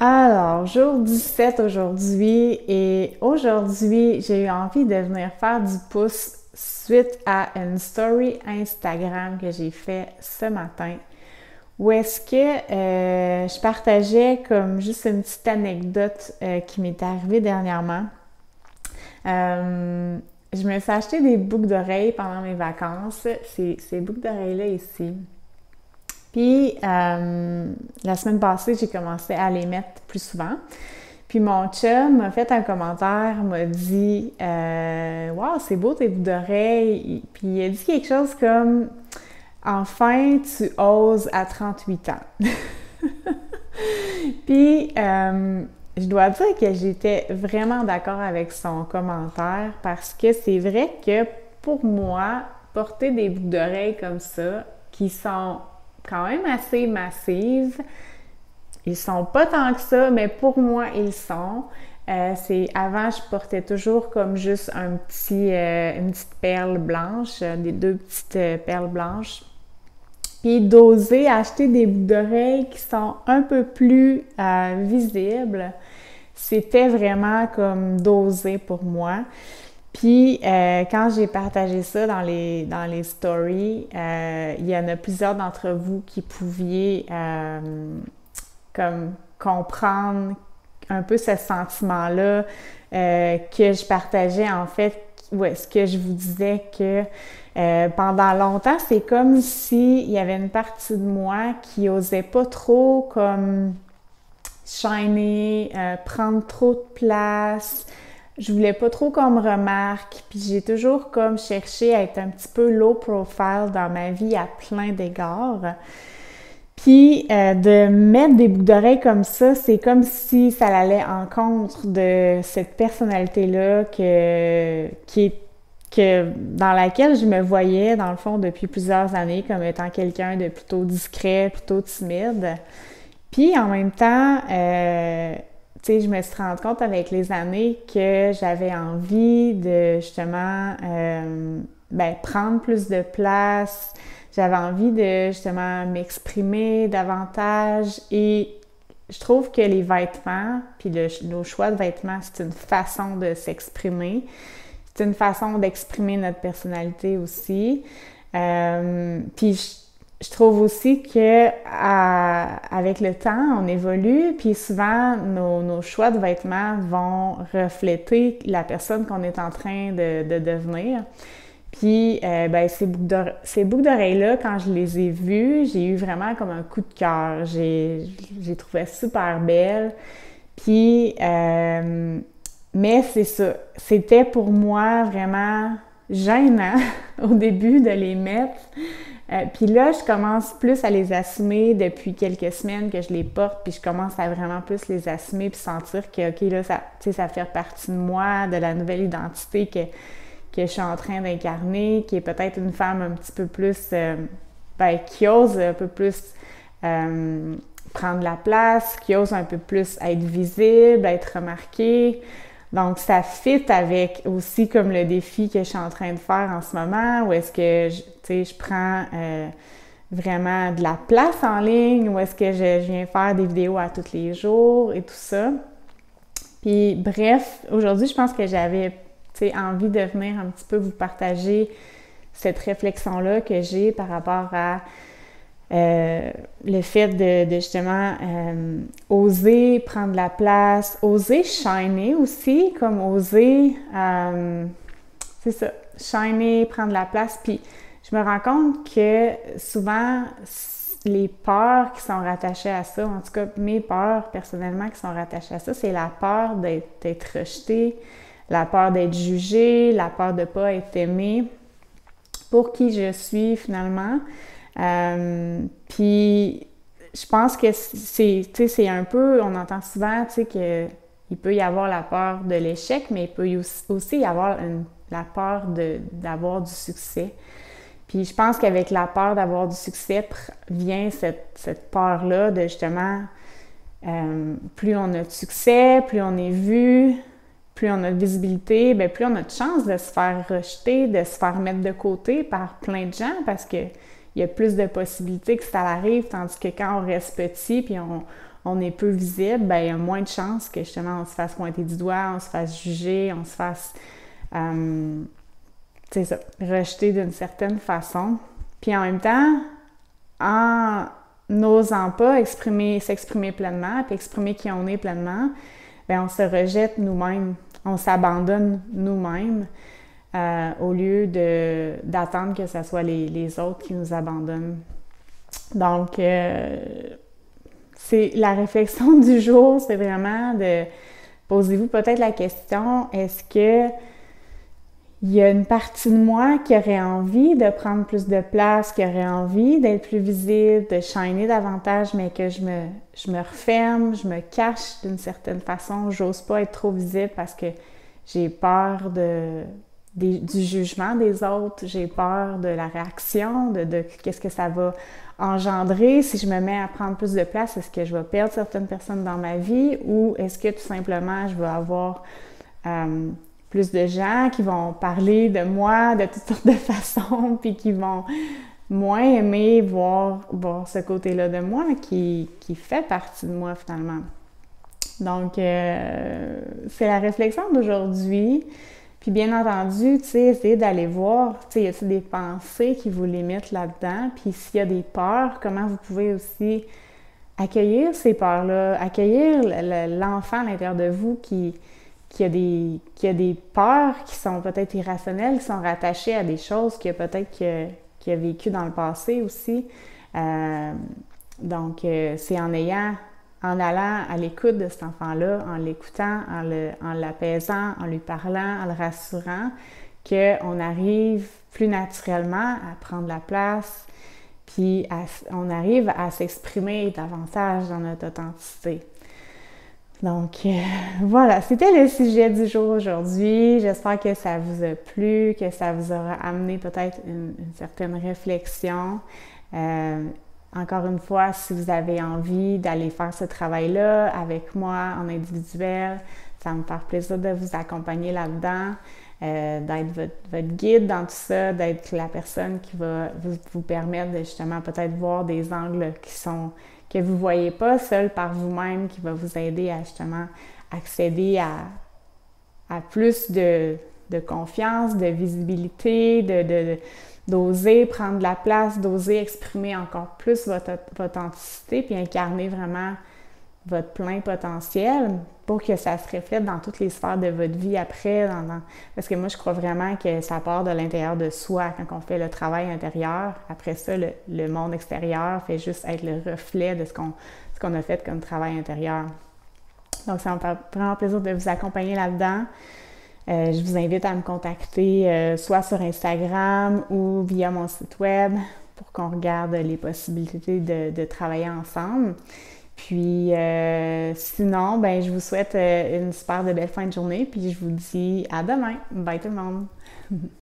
Alors, jour 17 aujourd'hui et aujourd'hui, j'ai eu envie de venir faire du pouce suite à une story Instagram que j'ai fait ce matin où est-ce que je partageais comme juste une petite anecdote qui m'est arrivée dernièrement. Je me suis acheté des boucles d'oreilles pendant mes vacances, ces boucles d'oreilles-là ici. Puis, la semaine passée, j'ai commencé à les mettre plus souvent. Puis, mon chum m'a fait un commentaire, m'a dit Wow, c'est beau tes boucles d'oreilles. Puis, il a dit quelque chose comme Enfin, tu oses à 38 ans. Puis, je dois dire que j'étais vraiment d'accord avec son commentaire parce que c'est vrai que pour moi, porter des boucles d'oreilles comme ça, qui sont quand même assez massives. Ils sont pas tant que ça, mais pour moi, ils sont. Avant, je portais toujours comme juste une petite perle blanche, des deux petites perles blanches. Puis d'oser acheter des boucles d'oreilles qui sont un peu plus visibles, c'était vraiment comme d'oser pour moi. Puis, quand j'ai partagé ça dans les stories, il y en a plusieurs d'entre vous qui pouviez comme comprendre un peu ce sentiment-là que je partageais en fait, où est-ce que je vous disais que pendant longtemps, c'est comme s'il y avait une partie de moi qui osait pas trop comme shiner, prendre trop de place. Je voulais pas trop qu'on me remarque, puis j'ai toujours comme cherché à être un petit peu low profile dans ma vie à plein d'égards. Puis de mettre des boucles d'oreilles comme ça, c'est comme si ça allait en contre de cette personnalité-là dans laquelle je me voyais, dans le fond, depuis plusieurs années, comme étant quelqu'un de plutôt discret, plutôt timide. Puis en même temps, tu sais, je me suis rendu compte avec les années que j'avais envie de justement prendre plus de place. J'avais envie de justement m'exprimer davantage et je trouve que les vêtements, puis le choix de vêtements, c'est une façon de s'exprimer. C'est une façon d'exprimer notre personnalité aussi. Puis je trouve aussi que avec le temps, on évolue, puis souvent nos choix de vêtements vont refléter la personne qu'on est en train de devenir. Puis ces boucles d'oreilles-là, quand je les ai vues, j'ai eu vraiment comme un coup de cœur. J'ai trouvé super belles. Puis mais c'est ça. C'était pour moi vraiment gênant au début de les mettre. Puis là, je commence plus à les assumer depuis quelques semaines que je les porte, puis je commence à vraiment plus les assumer puis sentir que, OK, là, ça fait partie de moi, de la nouvelle identité que je suis en train d'incarner, qui est peut-être une femme un petit peu plus, qui ose un peu plus prendre la place, qui ose un peu plus être visible, être remarquée. Donc, ça fit avec aussi comme le défi que je suis en train de faire en ce moment, où est-ce que, je prends vraiment de la place en ligne, où est-ce que je viens faire des vidéos à tous les jours et tout ça. Puis, bref, aujourd'hui, je pense que j'avais, envie de venir un petit peu vous partager cette réflexion-là que j'ai par rapport à le fait de justement oser prendre la place, oser shiner aussi, comme oser, c'est ça, shiner, prendre la place. Puis je me rends compte que souvent, les peurs qui sont rattachées à ça, en tout cas mes peurs personnellement qui sont rattachées à ça, c'est la peur d'être rejetée, la peur d'être jugée, la peur de ne pas être aimée pour qui je suis finalement. Puis je pense que c'est un peu, on entend souvent, qu'il peut y avoir la peur de l'échec, mais il peut aussi y avoir la peur d'avoir du succès. Puis je pense qu'avec la peur d'avoir du succès vient cette peur-là de justement, plus on a de succès, plus on est vu, plus on a de visibilité, bien, plus on a de chances de se faire rejeter, de se faire mettre de côté par plein de gens parce que il y a plus de possibilités que ça arrive, tandis que quand on reste petit puis on est peu visible, ben il y a moins de chances que justement on se fasse pointer du doigt, on se fasse juger, on se fasse, c'est ça, rejeter d'une certaine façon. Puis en même temps, en n'osant pas s'exprimer pleinement, puis exprimer qui on est pleinement, bien, on se rejette nous-mêmes, on s'abandonne nous-mêmes au lieu d'attendre que ce soit les autres qui nous abandonnent. Donc, c'est la réflexion du jour, c'est vraiment de posez-vous peut-être la question, est-ce que il y a une partie de moi qui aurait envie de prendre plus de place, qui aurait envie d'être plus visible, de shiner davantage, mais que je me referme, je me cache d'une certaine façon. J'ose pas être trop visible parce que j'ai peur du jugement des autres, j'ai peur de la réaction, de qu'est-ce que ça va engendrer si je me mets à prendre plus de place. Est-ce que je vais perdre certaines personnes dans ma vie ou est-ce que tout simplement je vais avoir plus de gens qui vont parler de moi de toutes sortes de façons, puis qui vont moins aimer voir ce côté-là de moi qui fait partie de moi finalement. Donc, c'est la réflexion d'aujourd'hui. Puis bien entendu, tu sais, essayez d'aller voir, tu sais, y a-t-il des pensées qui vous limitent là-dedans? Puis s'il y a des peurs, comment vous pouvez aussi accueillir ces peurs-là, accueillir l'enfant à l'intérieur de vous qui a des peurs qui sont peut-être irrationnelles, qui sont rattachées à des choses qu'il a peut-être qu'il a vécues dans le passé aussi. Donc, c'est en allant à l'écoute de cet enfant-là, en l'écoutant, en l'apaisant, en lui parlant, en le rassurant, qu'on arrive plus naturellement à prendre la place, puis on arrive à s'exprimer davantage dans notre authenticité. Donc, voilà, c'était le sujet du jour aujourd'hui. J'espère que ça vous a plu, que ça vous aura amené peut-être une certaine réflexion. Encore une fois, si vous avez envie d'aller faire ce travail-là avec moi en individuel, ça va me faire plaisir de vous accompagner là-dedans, d'être votre guide dans tout ça, d'être la personne qui va vous permettre de justement peut-être voir des angles que vous ne voyez pas seul par vous-même, qui va vous aider à justement accéder à plus de confiance, de visibilité, d'oser prendre de la place, d'oser exprimer encore plus votre authenticité, puis incarner vraiment votre plein potentiel pour que ça se reflète dans toutes les sphères de votre vie après. Parce que moi, je crois vraiment que ça part de l'intérieur de soi. Quand on fait le travail intérieur, après ça, le monde extérieur fait juste être le reflet de ce qu'on a fait comme travail intérieur. Donc, ça me fait vraiment plaisir de vous accompagner là-dedans. Je vous invite à me contacter soit sur Instagram ou via mon site web pour qu'on regarde les possibilités de travailler ensemble. Puis sinon, ben je vous souhaite une super de belle fin de journée, puis je vous dis à demain. Bye tout le monde!